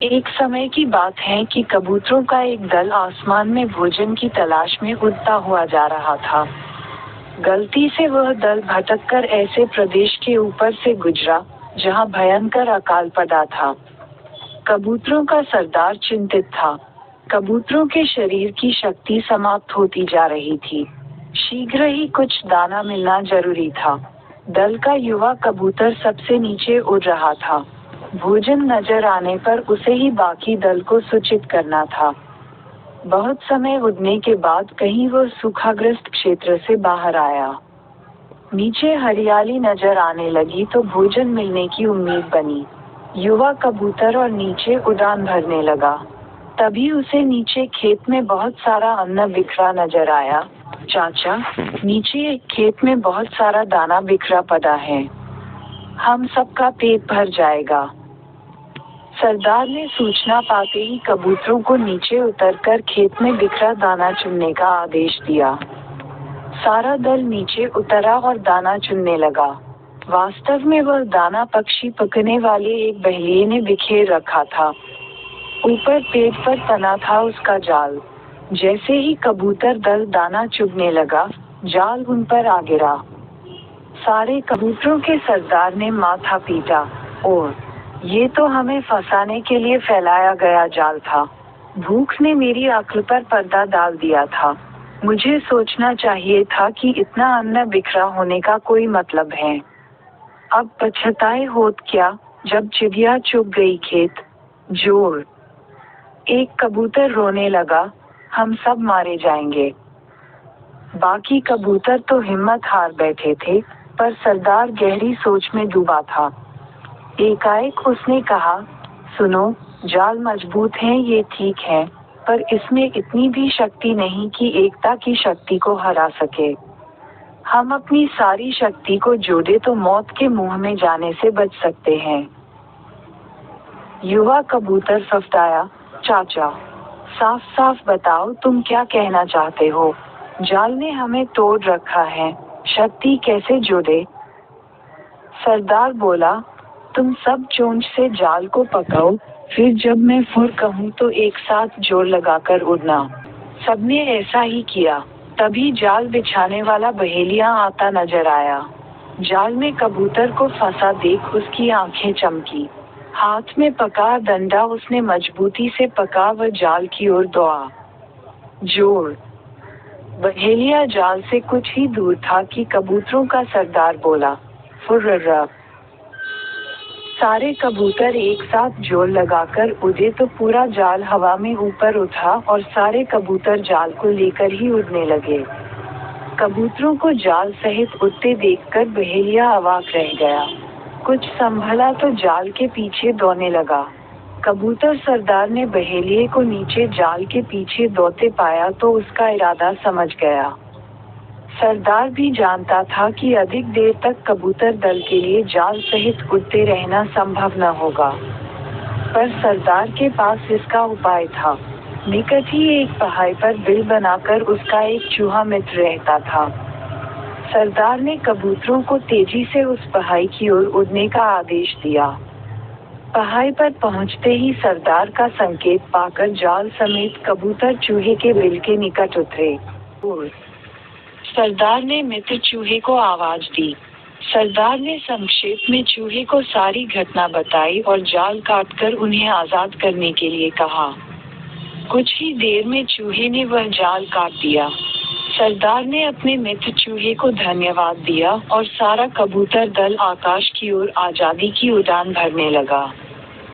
एक समय की बात है कि कबूतरों का एक दल आसमान में भोजन की तलाश में उड़ता हुआ जा रहा था। गलती से वह दल भटककर ऐसे प्रदेश के ऊपर से गुजरा, जहां भयंकर अकाल पड़ा था। कबूतरों का सरदार चिंतित था। कबूतरों के शरीर की शक्ति समाप्त होती जा रही थी। शीघ्र ही कुछ दाना मिलना जरूरी था। दल का युवा कबूतर सबसे नीचे उड़ रहा था। भोजन नजर आने पर उसे ही बाकी दल को सूचित करना था। बहुत समय उड़ने के बाद कहीं वह सूखाग्रस्त क्षेत्र से बाहर आया। नीचे हरियाली नजर आने लगी तो भोजन मिलने की उम्मीद बनी। युवा कबूतर और नीचे उड़ान भरने लगा। तभी उसे नीचे खेत में बहुत सारा अन्न बिखरा नजर आया। चाचा, नीचे एक खेत में बहुत सारा दाना बिखरा पड़ा है। हम सबका पेट भर जाएगा। सरदार ने सूचना पाते ही कबूतरों को नीचे उतरकर खेत में बिखरा दाना चुनने का आदेश दिया। सारा दल नीचे उतरा और दाना चुनने लगा। वास्तव में वह दाना पक्षी पकने वाले एक बहेलिये ने बिखेर रखा था। ऊपर पेड़ पर तना था उसका जाल। जैसे ही कबूतर दल दाना चुगने लगा, जाल उन पर आ गिरा। सारे कबूतरों के सरदार ने माथा पीटा, और ये तो हमें फंसाने के लिए फैलाया गया जाल था। भूख ने मेरी अक्ल पर पर्दा डाल दिया था। मुझे सोचना चाहिए था कि इतना अन्न बिखरा होने का कोई मतलब है। अब पछताए होत क्या, जब चिड़िया चुग गई खेत। जोर। एक कबूतर रोने लगा, हम सब मारे जाएंगे। बाकी कबूतर तो हिम्मत हार बैठे थे, पर सरदार गहरी सोच में डूबा था। एकाएक उसने कहा, सुनो, जाल मजबूत है ये ठीक है, पर इसमें इतनी भी शक्ति नहीं कि एकता की शक्ति को हरा सके। हम अपनी सारी शक्ति को जोड़े तो मौत के मुंह में जाने से बच सकते हैं। युवा कबूतर फफड़ाया, चाचा, साफ साफ बताओ तुम क्या कहना चाहते हो। जाल ने हमें तोड़ रखा है, शक्ति कैसे जोड़े। सरदार बोला, तुम सब चोंच से जाल को पकड़ो, फिर जब मैं फुर कहूँ तो एक साथ जोर लगाकर उड़ना। सबने ऐसा ही किया। तभी जाल बिछाने वाला बहेलिया आता नजर आया। जाल में कबूतर को फंसा देख उसकी आंखें चमकी। हाथ में पका डंडा उसने मजबूती से पका व जाल की ओर दौड़ा। जोर। बहेलिया जाल से कुछ ही दूर था कि कबूतरों का सरदार बोला, फुर्र। सारे कबूतर एक साथ जोर लगाकर उड़े तो पूरा जाल हवा में ऊपर उठा और सारे कबूतर जाल को लेकर ही उड़ने लगे। कबूतरों को जाल सहित उड़ते देखकर बहेलिया अवाक रह गया। कुछ संभला तो जाल के पीछे दौड़ने लगा। कबूतर सरदार ने बहेलिये को नीचे जाल के पीछे दौड़ते पाया तो उसका इरादा समझ गया। सरदार भी जानता था कि अधिक देर तक कबूतर दल के लिए जाल सहित उड़ते रहना संभव न होगा, पर सरदार के पास इसका उपाय था। निकट ही एक पहाड़ी पर बिल बनाकर उसका एक चूहा मित्र रहता था। सरदार ने कबूतरों को तेजी से उस पहाड़ी की ओर उड़ने का आदेश दिया। पहाड़ी पर पहुंचते ही सरदार का संकेत पाकर जाल समेत कबूतर चूहे के बिल के निकट उतरे। सरदार ने मित्र चूहे को आवाज दी। सरदार ने संक्षेप में चूहे को सारी घटना बताई और जाल काटकर उन्हें आजाद करने के लिए कहा। कुछ ही देर में चूहे ने वह जाल काट दिया। सरदार ने अपने मित्र चूहे को धन्यवाद दिया और सारा कबूतर दल आकाश की ओर आजादी की उड़ान भरने लगा।